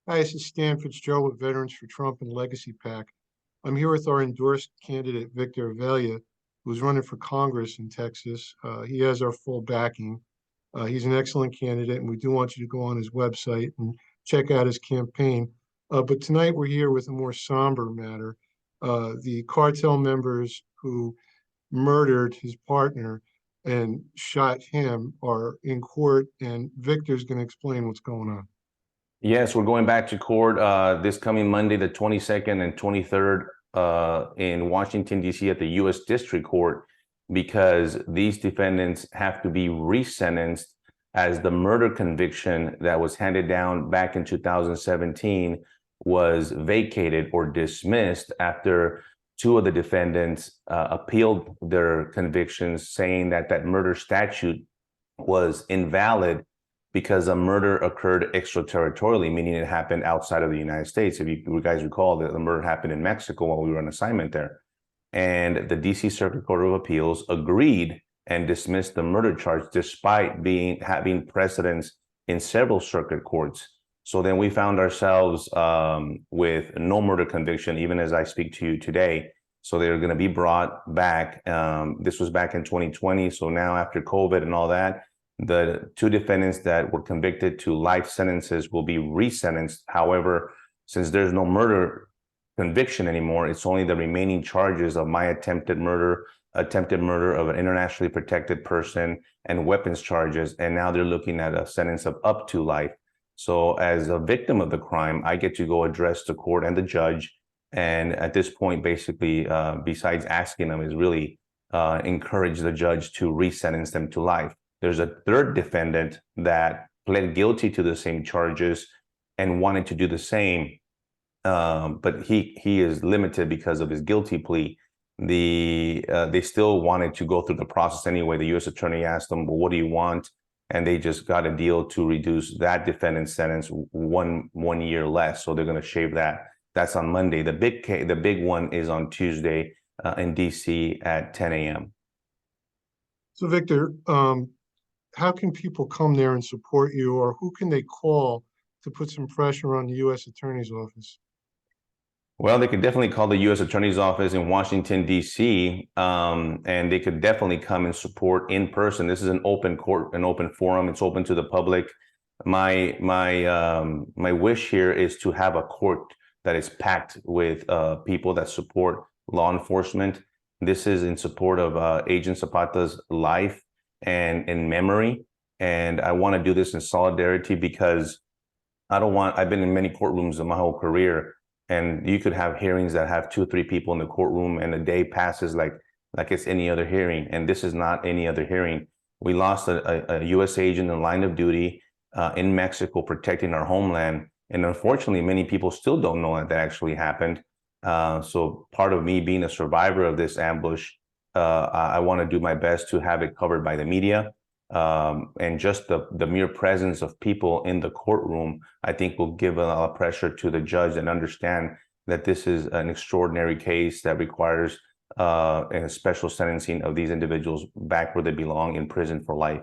Hi, this is Stan Fitzgerald with Veterans for Trump and Legacy PAC. I'm here with our endorsed candidate, Victor Avila, who's running for Congress in Texas. He has our full backing. He's an excellent candidate, and we do want you to go on his website and check out his campaign. But tonight we're here with a more somber matter. The cartel members who murdered his partner and shot him are in court, and Victor's going to explain what's going on. Yes, we're going back to court this coming Monday, the 22nd and 23rd in Washington, D.C. at the U.S. District Court, because these defendants have to be resentenced as the murder conviction that was handed down back in 2017 was vacated or dismissed after two of the defendants appealed their convictions, saying that that murder statute was invalid because a murder occurred extraterritorially, meaning it happened outside of the United States. If you guys recall, the murder happened in Mexico while we were on assignment there. And the DC Circuit Court of Appeals agreed and dismissed the murder charge despite having precedents in several circuit courts. So then we found ourselves with no murder conviction, even as I speak to you today. So they're going to be brought back. This was back in 2020. So now after COVID and all that, the two defendants that were convicted to life sentences will be resentenced. However, since there's no murder conviction anymore, it's only the remaining charges of my attempted murder of an internationally protected person, and weapons charges. And now they're looking at a sentence of up to life. So as a victim of the crime, I get to go address the court and the judge. And at this point, basically, besides asking them, is really encourage the judge to resentence them to life. There's a third defendant that pled guilty to the same charges and wanted to do the same, but he is limited because of his guilty plea. They still wanted to go through the process anyway. The U.S. attorney asked them, "Well, what do you want?" And they just got a deal to reduce that defendant's sentence one year less. So they're going to shave that. That's on Monday. The big one is on Tuesday in D.C. at 10 a.m. So, Victor, how can people come there and support you, or who can they call to put some pressure on the U.S. Attorney's Office? Well, they could definitely call the U.S. Attorney's Office in Washington, D.C., and they could definitely come and support in person. This is an open court, an open forum. It's open to the public. My wish here is to have a court that is packed with people that support law enforcement. This is in support of Agent Zapata's life and in memory. And I want to do this in solidarity because I've been in many courtrooms in my whole career, and you could have hearings that have 2 or 3 people in the courtroom and a day passes like it's any other hearing. And this is not any other hearing. We lost a U.S. agent in line of duty in Mexico protecting our homeland. And unfortunately, many people still don't know that actually happened. So part of me being a survivor of this ambush, I want to do my best to have it covered by the media. And just the mere presence of people in the courtroom, I think, will give a lot of pressure to the judge and understand that this is an extraordinary case that requires a special sentencing of these individuals back where they belong, in prison for life.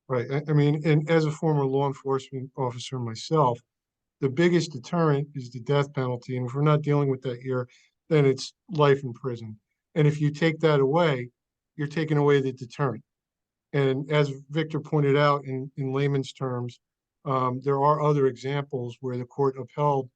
Right. I mean, and as a former law enforcement officer myself, the biggest deterrent is the death penalty. And if we're not dealing with that here, then it's life in prison. And if you take that away, you're taking away the deterrent. And as Victor pointed out in layman's terms, there are other examples where the court upheld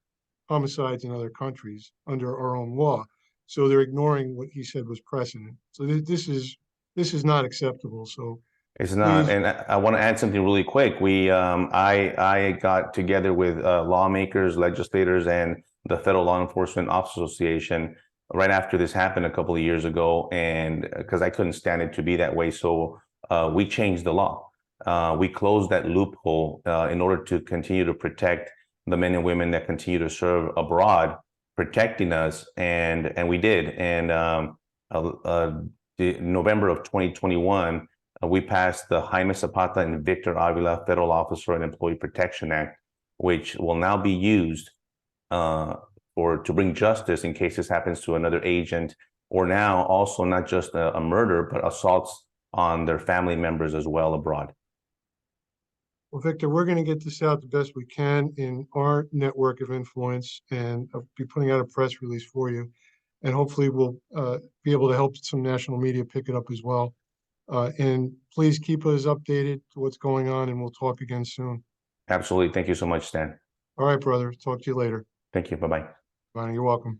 homicides in other countries under our own law. So they're ignoring what he said was precedent. So this is not acceptable. So It's not, please, and I want to add something really quick. I got together with lawmakers, legislators, and the Federal Law Enforcement Officers Association right after this happened a couple of years ago, and because I couldn't stand it to be that way, so we changed the law. We closed that loophole in order to continue to protect the men and women that continue to serve abroad, protecting us, and we did. And November of 2021. We passed the Jaime Zapata and Victor Avila Federal Officer and Employee Protection Act, which will now be used to bring justice in case this happens to another agent, or now also not just a murder, but assaults on their family members as well abroad. Well, Victor, we're going to get this out the best we can in our network of influence, and I'll be putting out a press release for you. And hopefully we'll be able to help some national media pick it up as well. And please keep us updated to what's going on, and we'll talk again soon. Absolutely. Thank you so much, Stan. All right, brother. Talk to you later. Thank you. Bye-bye. Bye. You're welcome.